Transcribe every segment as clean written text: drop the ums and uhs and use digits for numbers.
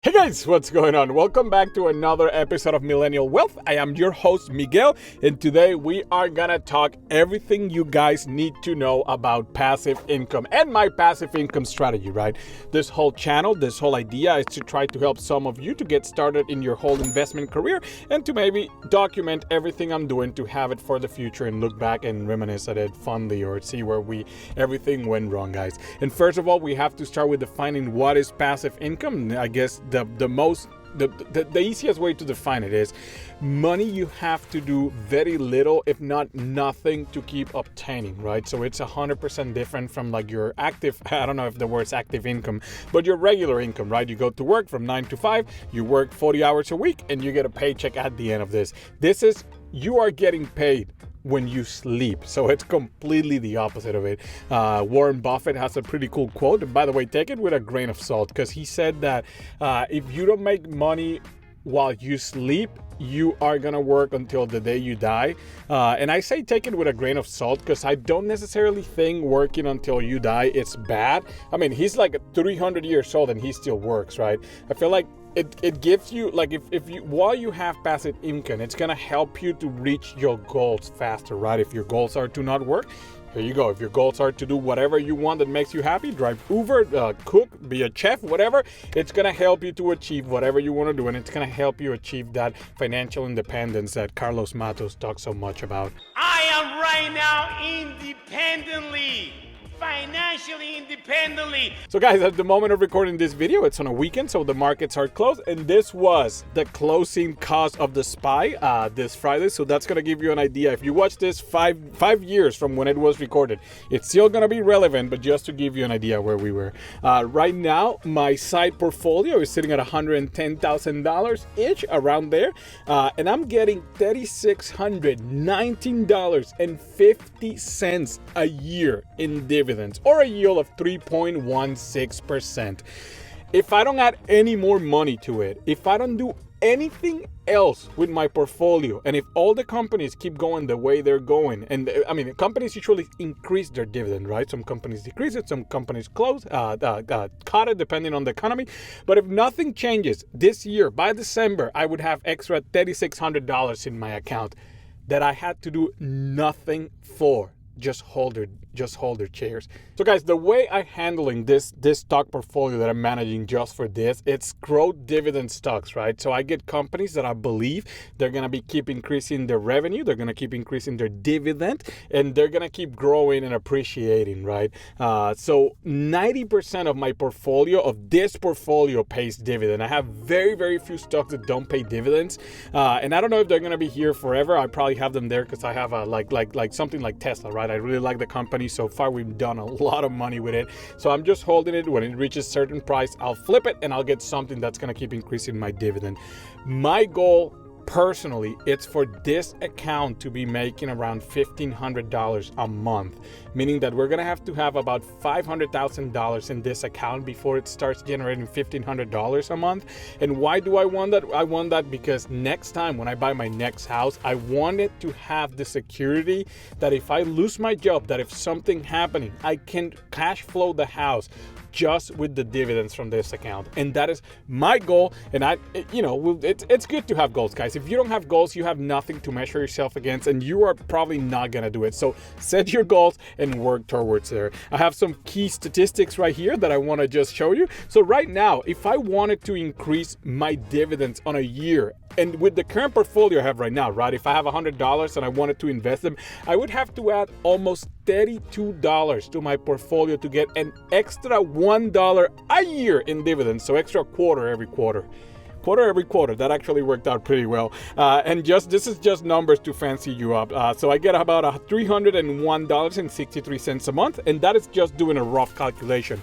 Hey guys, what's going on? Welcome back to another episode of Millennial Wealth. I am your host, Miguel, and today we are gonna talk everything you guys need to know about passive income and my passive income strategy, right? This whole channel, this whole idea is to try to help some of you to get started in your whole investment career and to maybe document everything I'm doing to have it for the future and look back and reminisce at it fondly or see where everything went wrong, guys. And first of all, we have to start with defining what is passive income. I guess the easiest way to define it is money you have to do very little, if not nothing, to keep obtaining, right? So it's 100% different from like your active, I don't know if the word's active income, but your regular income, right? You go to work from 9 to 5, you work 40 hours a week, and you get a paycheck at the end of this. You are getting paid when you sleep. So it's completely the opposite of it. Warren Buffett has a pretty cool quote. And by the way, take it with a grain of salt, because he said that if you don't make money while you sleep, you are gonna work until the day you die. And I say take it with a grain of salt because I don't necessarily think working until you die it's bad. I mean, he's like 300 years old and he still works, right? I feel like it gives you, like, if you, while you have passive income, it's gonna help you to reach your goals faster, right? If your goals are to not work, here you go. If your goals are to do whatever you want that makes you happy, drive Uber, cook, be a chef, whatever, it's going to help you to achieve whatever you want to do. And it's going to help you achieve that financial independence that Carlos Matos talks so much about. I am right now financially independently. So guys, at the moment of recording this video, it's on a weekend, so the markets are closed, and this was the closing cost of the SPY this Friday. So that's gonna give you an idea. If you watch this five years from when it was recorded, it's still gonna be relevant, but just to give you an idea where we were. Right now, my side portfolio is sitting at $110,000 each, around there, and I'm getting $3,619.50 a year in dividends, or a yield of 3.16%. If I don't add any more money to it, if I don't do anything else with my portfolio, and if all the companies keep going the way they're going, and I mean, companies usually increase their dividend, right? Some companies decrease it, some companies cut it depending on the economy. But if nothing changes this year, by December, I would have extra $3,600 in my account that I had to do nothing for. Just hold their chairs. So guys, the way I'm handling this stock portfolio that I'm managing just for this, it's growth dividend stocks, right? So I get companies that I believe they're gonna keep increasing their revenue, they're gonna keep increasing their dividend, and they're gonna keep growing and appreciating, right? So 90% of my portfolio, of this portfolio, pays dividend. I have very, very few stocks that don't pay dividends, and I don't know if they're gonna be here forever. I probably have them there because I have a like something like Tesla, right? I really like the company. So far, we've done a lot of money with it. So I'm just holding it. When it reaches a certain price, I'll flip it and I'll get something that's going to keep increasing my dividend. My goal, personally, it's for this account to be making around $1,500 a month, meaning that we're going to have about $500,000 in this account before it starts generating $1,500 a month. And why do I want that? I want that because next time when I buy my next house, I want it to have the security that if I lose my job, that if something happening, I can cash flow the house just with the dividends from this account. And that is my goal. And it's good to have goals, guys. If you don't have goals, you have nothing to measure yourself against, and you are probably not gonna do it. So set your goals and work towards there. I have some key statistics right here that I want to just show you. So right now, if I wanted to increase my dividends on a year, and with the current portfolio I have right now, right, if I have $100 and I wanted to invest them, I would have to add almost $32 to my portfolio to get an extra $1 a year in dividends. So extra quarter every quarter. That actually worked out pretty well. And this is just numbers to fancy you up. So I get about $301.63 a month, and that is just doing a rough calculation.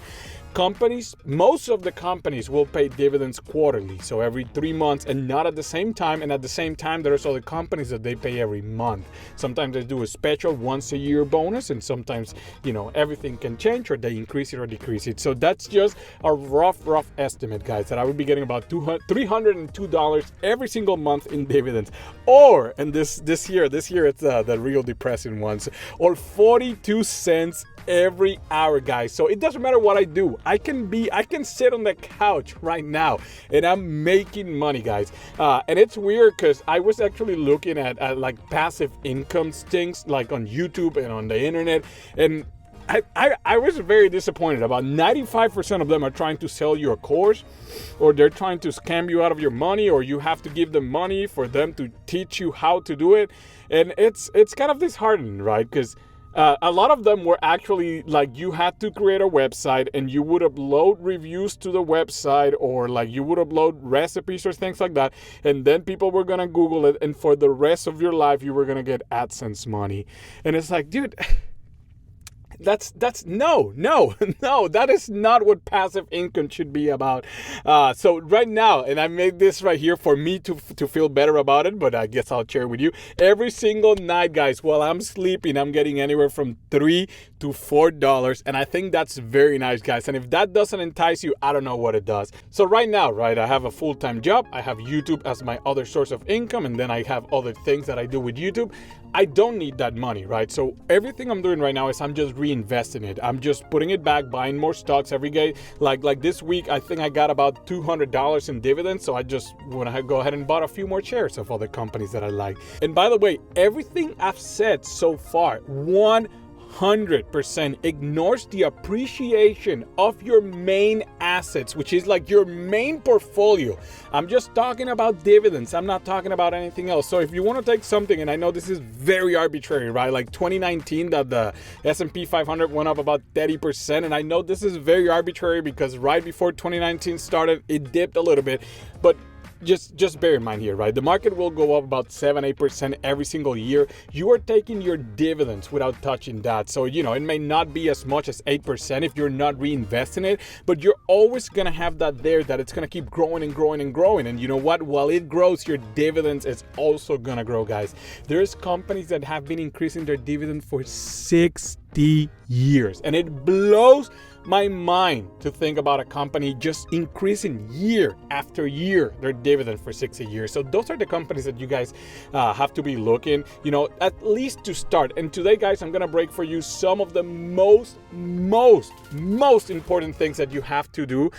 Most of the companies will pay dividends quarterly, so every 3 months, and not at the same time. And at the same time, there's other companies that they pay every month. Sometimes they do a special once a year bonus, and sometimes, everything can change, or they increase it or decrease it. So that's just a rough estimate, guys, that I would be getting about $302 every single month in dividends. Or, and this year it's the real depressing ones, or 42 cents every hour, guys. So it doesn't matter what I do. I can sit on the couch right now and I'm making money, guys. And it's weird because I was actually looking at like passive income things like on YouTube and on the internet, and I was very disappointed. About 95% of them are trying to sell you a course, or they're trying to scam you out of your money, or you have to give them money for them to teach you how to do it. And it's kind of disheartening, right? Because a lot of them were actually like you had to create a website and you would upload reviews to the website, or like you would upload recipes or things like that. And then people were going to Google it. And for the rest of your life, you were going to get AdSense money. And it's like, dude, that's no, that is not what passive income should be about. So right now, and I made this right here for me to feel better about it, but I guess I'll share it with you. Every single night, guys, while I'm sleeping, I'm getting anywhere from $3 to $4, and I think that's very nice, guys. And if that doesn't entice you, I don't know what it does. So right now, right, I have a full-time job. I have YouTube as my other source of income, and then I have other things that I do with YouTube. I don't need that money, right? So everything I'm doing right now is I'm just reinvesting it. I'm just putting it back, buying more stocks every day. Like this week, I think I got about $200 in dividends. So I just want to go ahead and bought a few more shares of other companies that I like. And by the way, everything I've said so far, 100% ignores the appreciation of your main assets, which is like your main portfolio. I'm just talking about dividends. I'm not talking about anything else. So if you want to take something, and I know this is very arbitrary, right? Like 2019, that the S&P 500 went up about 30%. And I know this is very arbitrary because right before 2019 started, it dipped a little bit. But just bear in mind here, right? The market will go up about 7-8% every single year. You are taking your dividends without touching that. So, you know, it may not be as much as 8% if you're not reinvesting it, but you're always going to have that there, that it's going to keep growing and growing and growing. And you know what? While it grows, your dividends is also going to grow, guys. There's companies that have been increasing their dividend for 60 years. And it blows my mind to think about a company just increasing year after year their dividend for 60 years. So those are the companies that you guys have to be looking, you know, at least to start. And today, guys, I'm gonna break for you some of the most important things that you have to do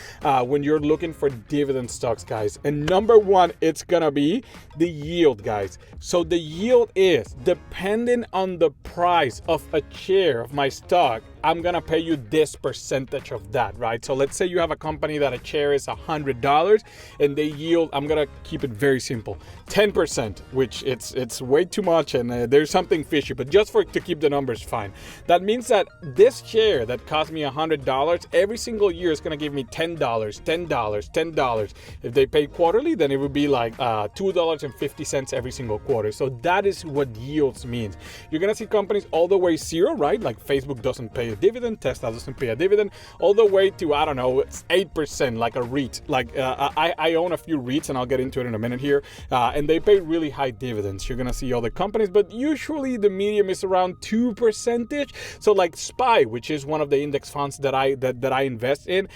when you're looking for dividend stocks, guys. And number one, it's gonna be the yield, guys. So the yield is depending on the price of a share of my stock. I'm gonna pay you this percentage of that, right? So let's say you have a company that a share is $100 and they yield, I'm gonna keep it very simple, 10%, which it's way too much, and there's something fishy, but just to keep the numbers fine. That means that this share that cost me $100 every single year is gonna give me $10. If they pay quarterly, then it would be like $2.50 every single quarter. So that is what yields means. You're gonna see companies all the way zero, right? Like Facebook doesn't pay a dividend, Tesla doesn't pay a dividend, all the way to, I don't know, it's 8%, like a REIT. Like I own a few REITs, and I'll get into it in a minute here, and they pay really high dividends. You're gonna see other companies, but usually the medium is around 2%. So like SPY, which is one of the index funds that I invest in,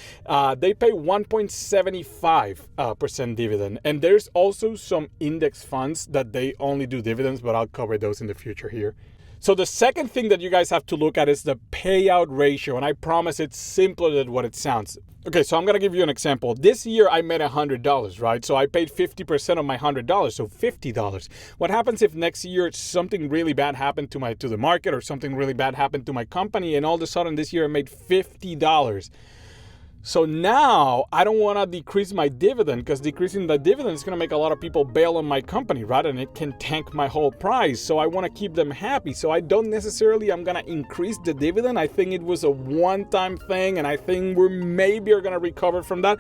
they pay 1.75% dividend. And there's also some index funds that they only do dividends, but I'll cover those in the future here. So the second thing that you guys have to look at is the payout ratio. And I promise it's simpler than what it sounds. Okay, so I'm going to give you an example. This year I made $100, right? So I paid 50% of my $100, so $50. What happens if next year something really bad happened to the market, or something really bad happened to my company, and all of a sudden this year I made $50? So now I don't want to decrease my dividend, because decreasing the dividend is going to make a lot of people bail on my company, right? And it can tank my whole price. So I want to keep them happy. So I don't necessarily, I'm going to increase the dividend. I think it was a one-time thing, and I think we maybe are going to recover from that.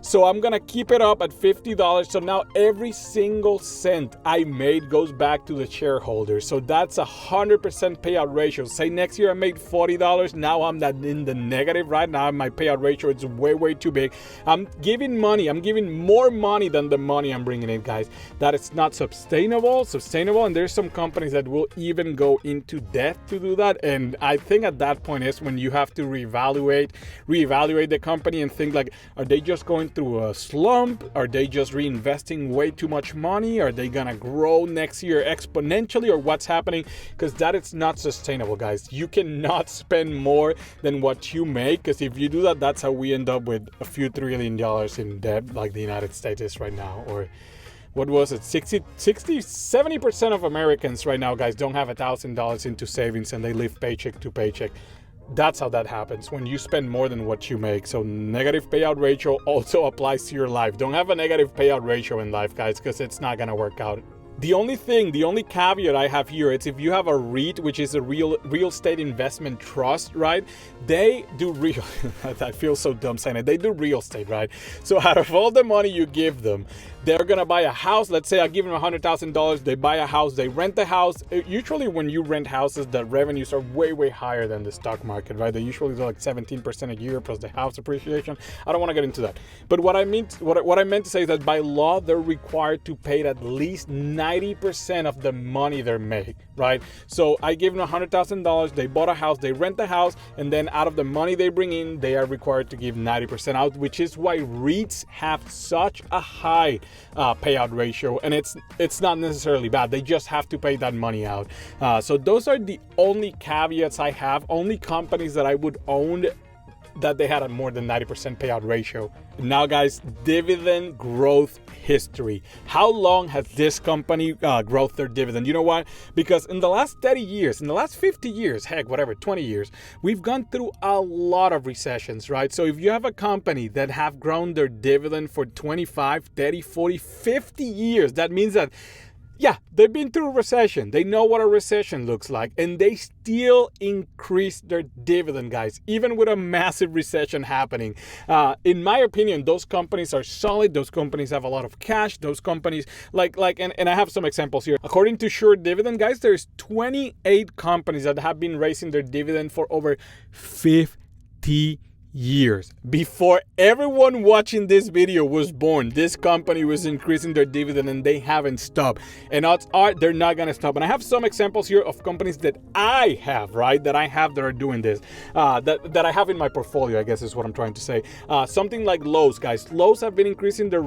So I'm going to keep it up at $50. So now every single cent I made goes back to the shareholders. So that's 100% payout ratio. Say next year I made $40. Now I'm not in the negative, right? Now my payout ratio is way too big. I'm giving money. I'm giving more money than the money I'm bringing in, guys. That is not sustainable. And there's some companies that will even go into debt to do that. And I think at that point is when you have to reevaluate the company and think like, are they just going through a slump? Are they just reinvesting way too much money? Are they gonna grow next year exponentially, or what's happening? Because that is not sustainable, guys. You cannot spend more than what you make, because if you do that, that's how we end up with a few $1 trillion in debt like the United States is right now. Or what was it? 70% of Americans right now, guys, don't have $1,000 into savings and they live paycheck to paycheck. That's how that happens when you spend more than what you make. So negative payout ratio also applies to your life. Don't have a negative payout ratio in life, guys, because it's not going to work out. The only caveat I have here is if you have a REIT, which is a real estate investment trust, right? They do real, I feel so dumb saying it, they do real estate, right? So out of all the money you give them, they're gonna buy a house. Let's say I give them $100,000, they buy a house, they rent the house. Usually when you rent houses, the revenues are way higher than the stock market, right? They usually do like 17% a year plus the house appreciation. I don't wanna get into that. But what I meant to say is that by law, they're required to pay at least 90% of the money they make, right? So I gave them $100,000, they bought a house, they rent the house, and then out of the money they bring in, they are required to give 90% out, which is why REITs have such a high payout ratio, and it's not necessarily bad. They just have to pay that money out. So those are the only caveats I have, only companies that I would own that they had a more than 90% payout ratio. Now, guys, dividend growth history. How long has this company growth their dividend? You know why? Because in the last 30 years, in the last 50 years, heck, whatever, 20 years, we've gone through a lot of recessions, right? So if you have a company that have grown their dividend for 25, 30, 40, 50 years, that means that yeah, they've been through a recession. They know what a recession looks like, and they still increase their dividend, guys, even with a massive recession happening. In my opinion, those companies are solid. Those companies have a lot of cash. Those companies, and I have some examples here. According to Sure Dividend, guys, there's 28 companies that have been raising their dividend for over 50 years. Before everyone watching this video was born, this company was increasing their dividend, and they haven't stopped. And odds are they're not going to stop. And I have some examples here of companies that I have, right? That are doing this, that I have in my portfolio, I guess is what I'm trying to say. Something like Lowes, guys. Lowes have been increasing their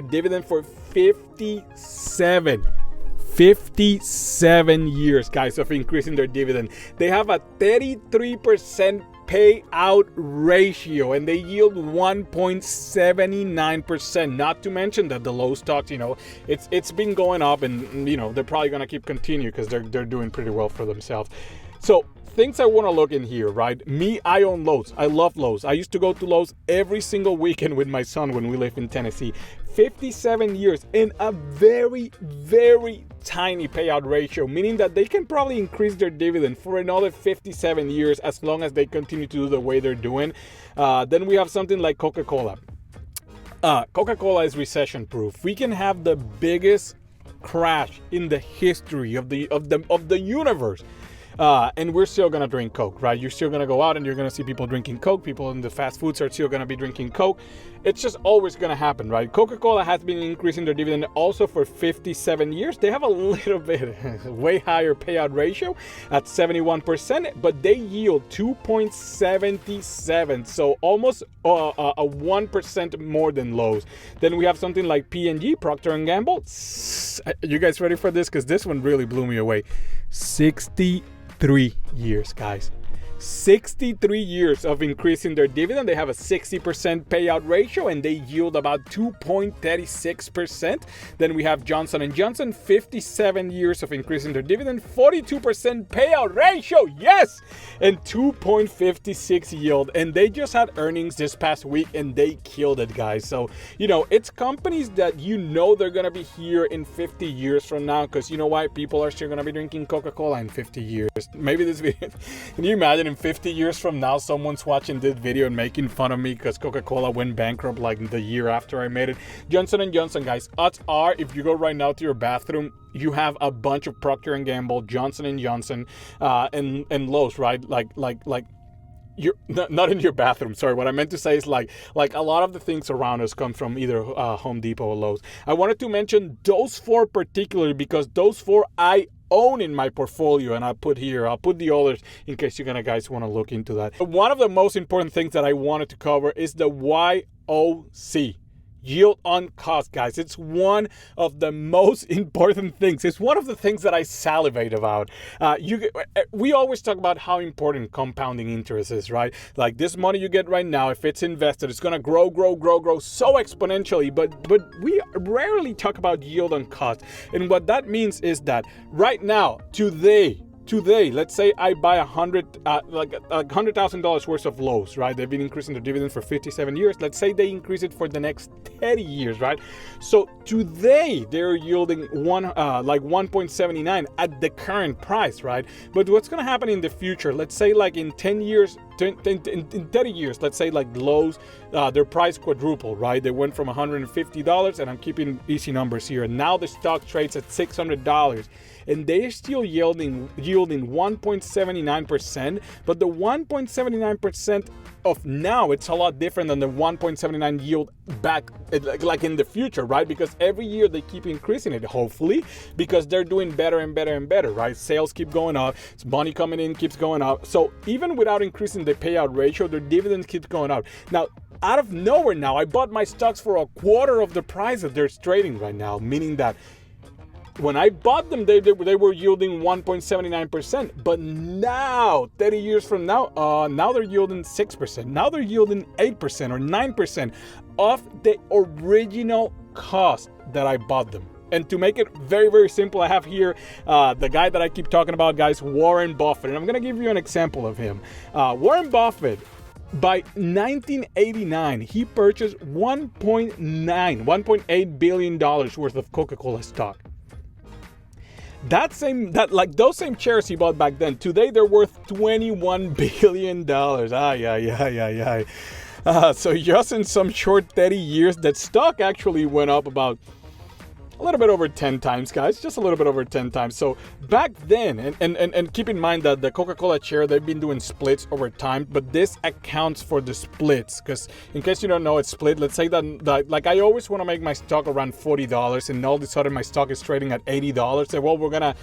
dividend for 57 years, guys, of increasing their dividend. They have a 33% payout ratio, and they yield 1.79%. Not to mention that the Lowe's stocks, it's been going up, and they're probably gonna keep continue because they're doing pretty well for themselves. So things I want to look in here, right? I own Lowe's. I love Lowe's. I used to go to Lowe's every single weekend with my son when we lived in Tennessee. 57 years in a very tiny payout ratio, meaning that they can probably increase their dividend for another 57 years as long as they continue to do the way they're doing. Then we have something like Coca Cola. Coca Cola is recession proof. We can have the biggest crash in the history of the universe. And we're still gonna drink Coke, right? You're still gonna go out and you're gonna see people drinking Coke. People in the fast foods are still gonna be drinking Coke. It's just always gonna happen, right? Coca-Cola has been increasing their dividend also for 57 years. They have a little bit way higher payout ratio at 71%, but they yield 2.77, so almost a 1% more than Lowe's. Then we have something like P&G, Procter and Gamble. You guys ready for this? Because this one really blew me away. 63 years, guys. 63 years of increasing their dividend. They have a 60% payout ratio, and they yield about 2.36%. Then we have Johnson & Johnson, 57 years of increasing their dividend, 42% payout ratio, yes, and 2.56 yield. And they just had earnings this past week, and they killed it, guys. So, it's companies that they're going to be here in 50 years from now, because you know why? People are still going to be drinking Coca-Cola in 50 years. Maybe this video, can you imagine in 50 years from now, someone's watching this video and making fun of me because Coca-Cola went bankrupt like the year after I made it? Johnson & Johnson, guys, odds are if you go right now to your bathroom, you have a bunch of Procter and Gamble, Johnson & Johnson, and Lowe's, right? Like you're not in your bathroom. Sorry, what I meant to say is like a lot of the things around us come from either Home Depot or Lowe's. I wanted to mention those four particularly because those four I own in my portfolio, and I'll put the others in case you guys want to look into that. But one of the most important things that I wanted to cover is the YOC. Yield on cost, guys. It's one of the most important things. It's one of the things that I salivate about. We always talk about how important compounding interest is, right? Like this money you get right now, if it's invested, it's gonna grow so exponentially. But we rarely talk about yield on cost. And what that means is that right now, today, let's say I buy $100,000 worth of Lowes, right? They've been increasing their dividend for 57 years. Let's say they increase it for the next 30 years, right? So today they're yielding 1.79 at the current price, right? But what's going to happen in the future? Let's say like in 10 years, in 30 years, let's say like Lowe's, their price quadrupled, right? They went from $150, and I'm keeping easy numbers here, and now the stock trades at $600, and they're still yielding 1.79%, but the 1.79% of now, it's a lot different than the 1.79 yield back like in the future, right? Because every year they keep increasing it, hopefully, because they're doing better and better and better, right? Sales keep going up, money coming in keeps going up. So even without increasing the payout ratio, their dividends keep going up. Now, out of nowhere now, I bought my stocks for a quarter of the price that they're trading right now, meaning that when I bought them, they were yielding 1.79%, but now, 30 years from now, now they're yielding 6%. Now they're yielding 8% or 9% of the original cost that I bought them. And to make it very, very simple, I have here the guy that I keep talking about, guys, Warren Buffett. And I'm going to give you an example of him. Warren Buffett, by 1989, he purchased $1.8 billion worth of Coca Cola stock. Those same shares he bought back then, today they're worth $21 billion. So just in some short 30 years, that stock actually went up about a little bit over 10 times, guys, just a little bit over 10 times. So back then, and keep in mind that the Coca-Cola share, they've been doing splits over time, but this accounts for the splits, because in case you don't know, it's split. Let's say that like I always want to make my stock around $40, and all of a sudden my stock is trading at $80. So well, we're gonna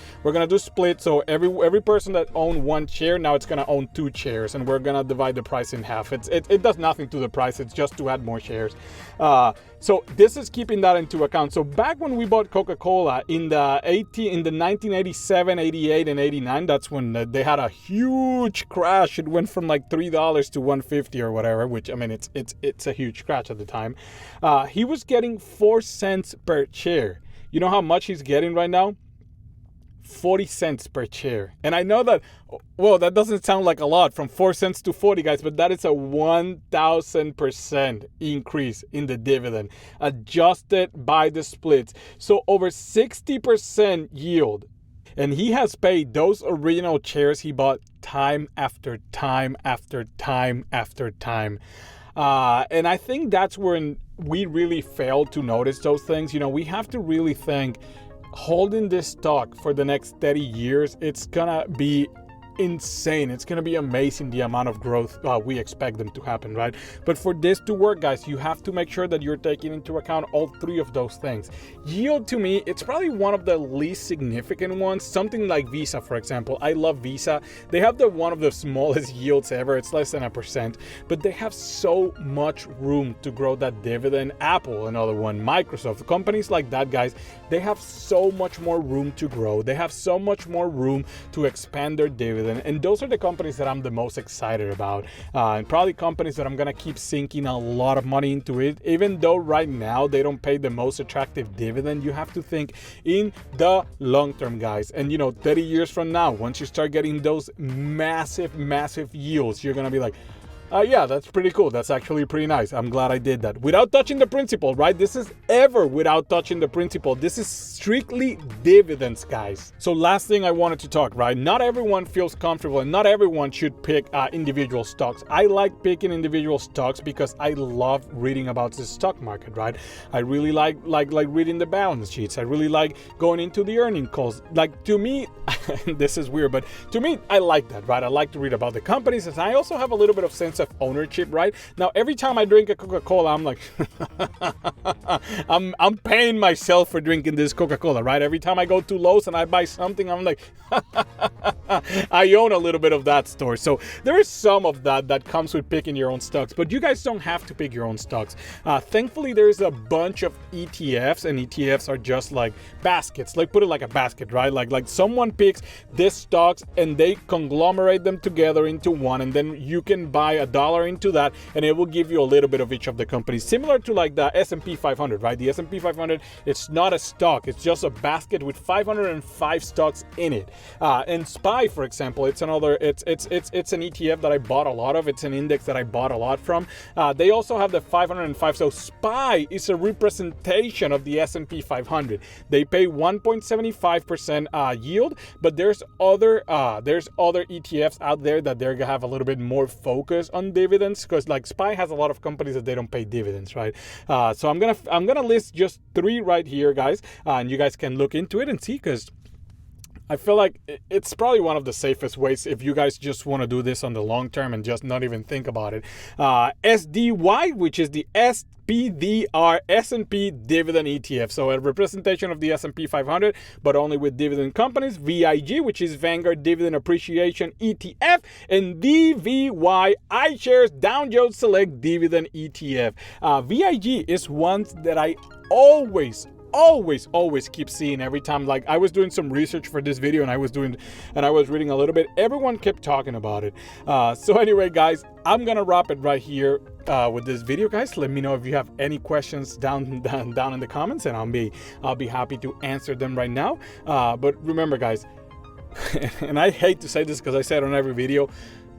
do split. So every person that owned one share, now it's gonna own two shares, and we're gonna divide the price in half. It does nothing to the price. It's just to add more shares. So this is keeping that into account. So back when we bought Coca-Cola in the 1987, 88, and 89, that's when they had a huge crash. It went from like $3 to $1.50 or whatever, which, I mean, it's a huge crash at the time. He was getting 4 cents per share. You know how much he's getting right now? 40 cents per share. And I know that, well, that doesn't sound like a lot, from 4 cents to 40, guys, but that is a 1,000% increase in the dividend, adjusted by the splits. So over 60% yield. And he has paid those original shares he bought time after time after time after time. And I think that's when we really fail to notice those things. You know, we have to really think, holding this stock for the next 30 years, it's gonna be insane. It's going to be amazing, the amount of growth we expect them to happen, right? But for this to work, guys, you have to make sure that you're taking into account all three of those things. Yield, to me, it's probably one of the least significant ones. Something like Visa, for example. I love Visa. They have one of the smallest yields ever. It's less than 1%, but they have so much room to grow that dividend. Apple, another one. Microsoft, companies like that, guys, they have so much more room to grow. They have so much more room to expand their dividend. And those are the companies that I'm the most excited about, and probably companies that I'm gonna keep sinking a lot of money into it. Even though right now they don't pay the most attractive dividend, you have to think in the long term, guys. And 30 years from now, once you start getting those massive yields, you're gonna be like, yeah, that's pretty cool. That's actually pretty nice. I'm glad I did that without touching the principal, right? This is ever without touching the principal. This is strictly dividends, guys. So last thing I wanted to talk, right? Not everyone feels comfortable and not everyone should pick individual stocks. I like picking individual stocks because I love reading about the stock market, right? I really like reading the balance sheets. I really like going into the earning calls. Like, to me, this is weird, but to me, I like that, right? I like to read about the companies, and I also have a little bit of sense of ownership, right? Now, every time I drink a Coca Cola, I'm like, I'm paying myself for drinking this Coca Cola, right? Every time I go to Lowe's and I buy something, I'm like, I own a little bit of that store. So there is some of that comes with picking your own stocks, but you guys don't have to pick your own stocks. Thankfully, there's a bunch of ETFs, and ETFs are just like baskets. Like, put it like a basket, right? Like someone picks these stocks and they conglomerate them together into one, and then you can buy $1 into that, and it will give you a little bit of each of the companies, similar to like the S&P 500, right? The S&P 500, it's not a stock, it's just a basket with 505 stocks in it. And SPY, for example, it's an ETF that I bought a lot of. It's an index that I bought a lot from. They also have the 505. So SPY is a representation of the S&P 500. They pay 1.75% yield, but there's other ETFs out there that they're gonna have a little bit more focus on dividends, because like SPY has a lot of companies that they don't pay dividends, right? So I'm gonna list just 3 right here, guys, and you guys can look into it and see, because I feel like it's probably one of the safest ways if you guys just want to do this on the long term and just not even think about it. SDY, which is the SPDR S&P Dividend ETF. So a representation of the S&P 500, but only with dividend companies. VIG, which is Vanguard Dividend Appreciation ETF. And DVY, iShares Dow Jones Select Dividend ETF. VIG is one that I always keep seeing every time. Like, I was doing some research for this video and I was reading a little bit. Everyone kept talking about it. So anyway, guys, I'm gonna wrap it right here with this video, guys. Let me know if you have any questions down in the comments, and I'll be happy to answer them right now. But remember, guys, and I hate to say this because I say it on every video,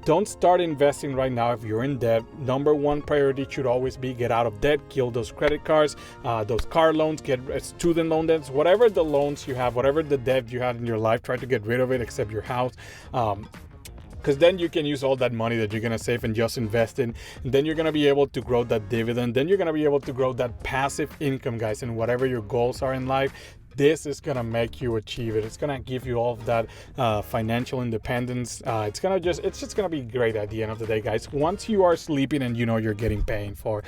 don't start investing right now if you're in debt. Number one priority should always be get out of debt, kill those credit cards, those car loans, get student loan debts, whatever the loans you have, whatever the debt you have in your life, try to get rid of it, except your house. Because then you can use all that money that you're going to save and just invest in. And then you're going to be able to grow that dividend. Then you're going to be able to grow that passive income, guys. And whatever your goals are in life, this is going to make you achieve it. It's going to give you all of that financial independence. It's just going to be great at the end of the day, guys, once you are sleeping and you know you're getting paid for.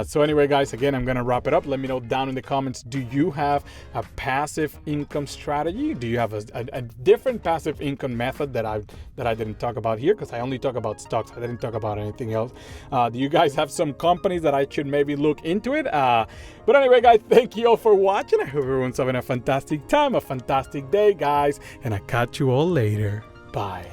So anyway, guys, again, I'm going to wrap it up. Let me know down in the comments, do you have a passive income strategy? Do you have a different passive income method that I didn't talk about here, because I only talk about stocks. I didn't talk about anything else. Do you guys have some companies that I should maybe look into it? But anyway, guys, thank you all for watching. I hope everyone's having a fantastic time, a fantastic day, guys, and I catch you all later. Bye.